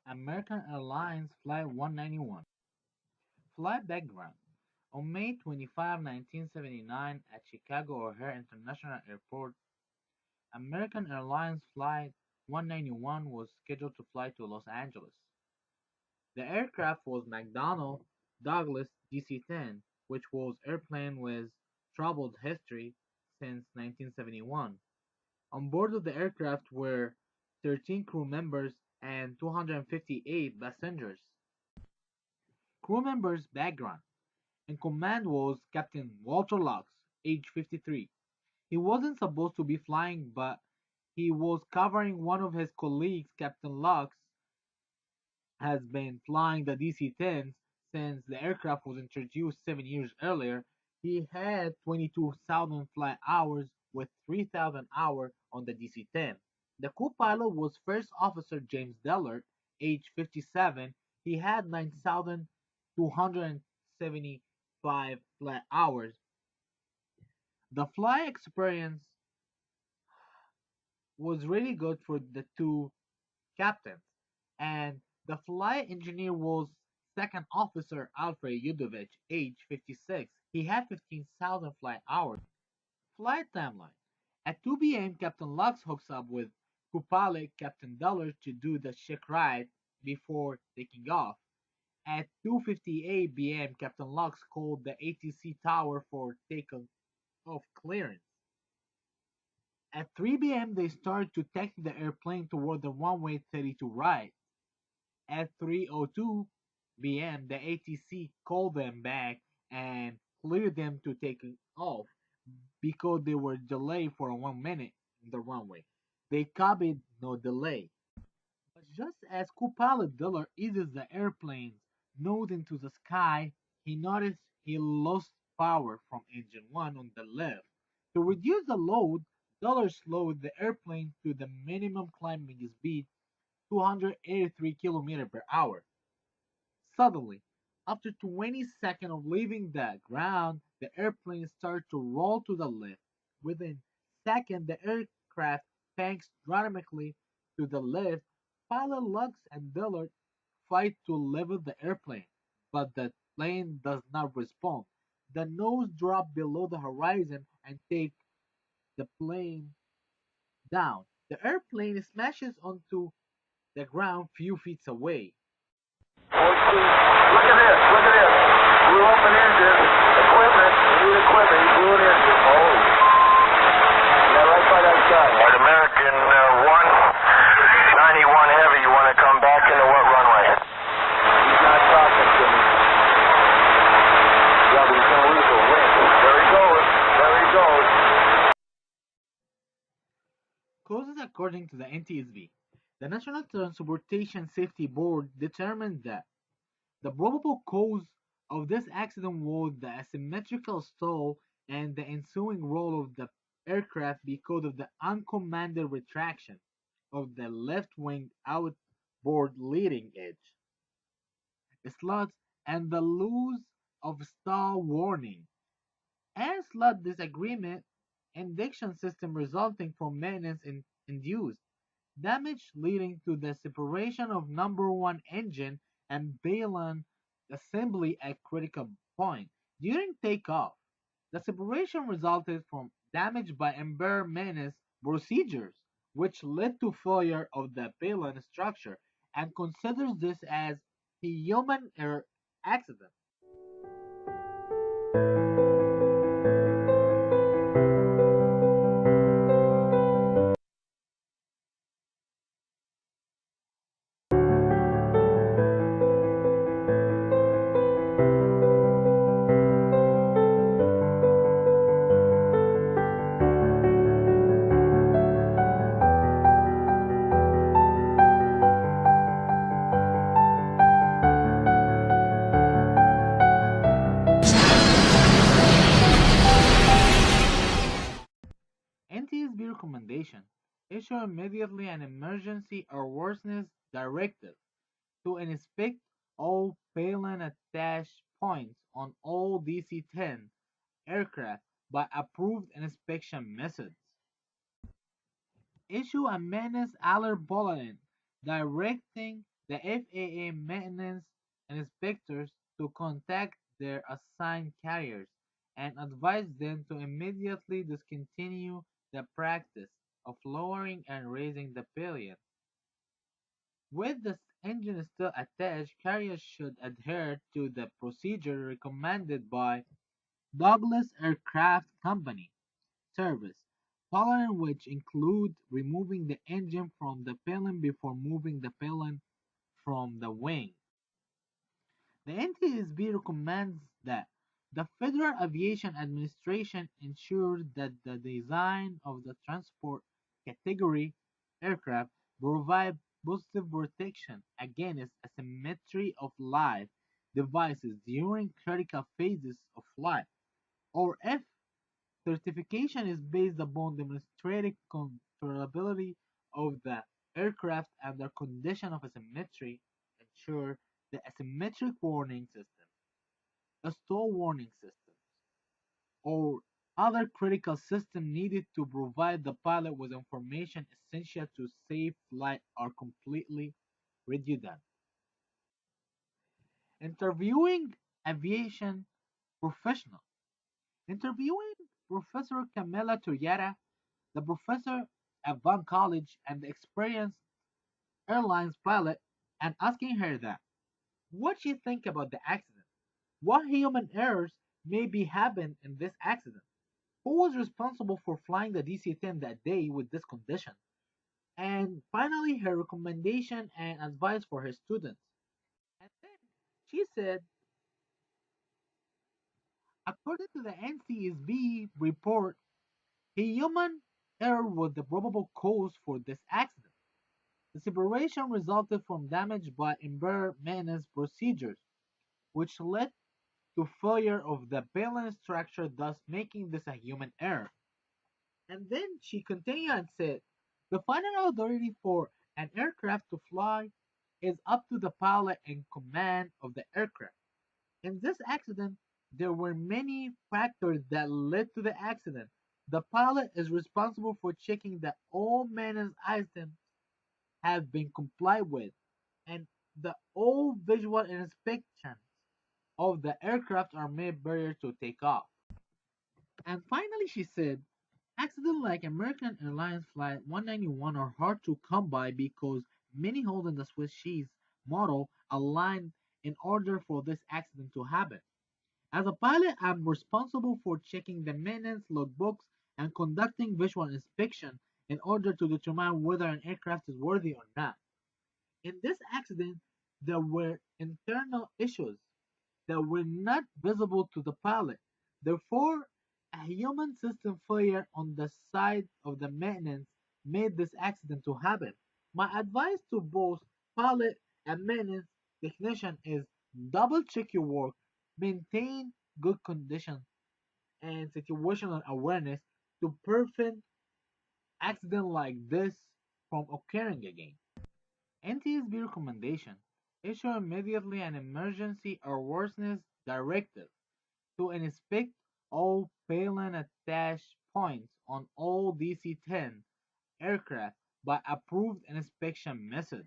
American Airlines Flight 191. Flight background. On May 25, 1979, at Chicago O'Hare International Airport, American Airlines Flight 191 was scheduled to fly to Los Angeles. The aircraft was McDonnell Douglas DC-10, which was airplane with troubled history since 1971. On board of the aircraft were 13 crew members and 258 passengers. Crew members' background. In command was Captain Walter Lux, age 53. He wasn't supposed to be flying, but he was covering one of his colleagues. Captain Lux has been flying the DC-10s since the aircraft was introduced 7 years earlier. He had 22,000 flight hours with 3,000 hours on the DC-10. The co-pilot was First Officer James Dillard, age 57. He had 9,275 flight hours. The flight experience was really good for the two captains, and the flight engineer was Second Officer Alfred Yudovich, age 56. He had 15,000 flight hours. Flight timeline. At 2 p.m., Captain Lux hooks up with co-pilot Captain Dillard to do the check ride before taking off. At 2:58 p.m., Captain Lux called the ATC tower for takeoff clearance. At 3 p.m., they started to taxi the airplane toward the runway 32 right. At 3:02 p.m., the ATC called them back and cleared them to take off because they were delayed for 1 minute in the runway. They copied no delay. But just as co-pilot Dillard eases the airplane's nose into the sky, he noticed he lost power from engine 1 on the left. To reduce the load, Dillard slowed the airplane to the minimum climbing speed, 283 km per hour. Suddenly, after 20 seconds of leaving the ground, the airplane started to roll to the left. Within seconds, the aircraft tanks dramatically to the left. Pilot Lux and Dillard fight to level the airplane, but the plane does not respond. The nose drops below the horizon and takes the plane down. The airplane smashes onto the ground few feet away. Look at this, look at this. Blew up an engine. Equipment, we need equipment. He blew an engine. Oh. Yeah, right by that guy. All right, American 191 Heavy, you want to come back into what runway? He's not talking to me. Yeah, but he's going to lose the wind. There he goes. There he goes. Causes according to the NTSB. The National Transportation Safety Board determined that the probable cause of this accident was the asymmetrical stall and the ensuing roll of the aircraft because of the uncommanded retraction of the left wing outboard leading edge slots and the loss of stall warning and slot disagreement induction system resulting from maintenance induced damage leading to the separation of number one engine and payload assembly at critical point. During takeoff, the separation resulted from damage by embedded maintenance procedures, which led to failure of the payload structure, and considers this as a human error accident. NTSB recommendation: issue immediately an emergency airworthiness directive to inspect all payload attached points on all DC-10 aircraft by approved inspection methods. Issue a menace alert bulletin directing the FAA maintenance inspectors to contact their assigned carriers and advise them to immediately discontinue the practice of lowering and raising the pillion. With the engine still attached, carriers should adhere to the procedure recommended by Douglas Aircraft Company service, following which include removing the engine from the pillion before moving the pillion from the wing. The NTSB recommends that the Federal Aviation Administration ensure that the design of the transport category aircraft provide positive protection against asymmetry of live devices during critical phases of flight, or if certification is based upon demonstrated controllability of the aircraft under condition of asymmetry, ensure the asymmetric warning system, a stall warning system, or other critical system needed to provide the pilot with information essential to safe flight are completely redundant. Interviewing aviation professionals. Interviewing Professor Camila Turrieta, the professor at Vaughan College and the experienced airlines pilot, and asking her that what she think about the accident, what human errors may be happened in this accident, who was responsible for flying the DC-10 that day with this condition, and finally her recommendation and advice for her students. And then she said, according to the NCSB report, a human error was the probable cause for this accident. The separation resulted from damage by impaired maintenance procedures, which led to failure of the balance structure, thus making this a human error. And then she continued and said, the final authority for an aircraft to fly is up to the pilot in command of the aircraft. In this accident, there were many factors that led to the accident. The pilot is responsible for checking that all maintenance items have been complied with, and the all visual inspections of the aircraft are made prior to take off. And finally, she said, accidents like American Airlines Flight 191 are hard to come by because many holes in the Swiss cheese model aligned in order for this accident to happen. As a pilot, I'm responsible for checking the maintenance logbooks and conducting visual inspection in order to determine whether an aircraft is worthy or not. In this accident, there were internal issues that were not visible to the pilot. Therefore, a human system failure on the side of the maintenance made this accident to happen. My advice to both pilot and maintenance technician is double check your work, maintain good condition and situational awareness to prevent accidents like this from occurring again. NTSB recommendation: issue immediately an emergency airworthiness directive to inspect all payload attached points on all DC-10 aircraft by approved inspection method.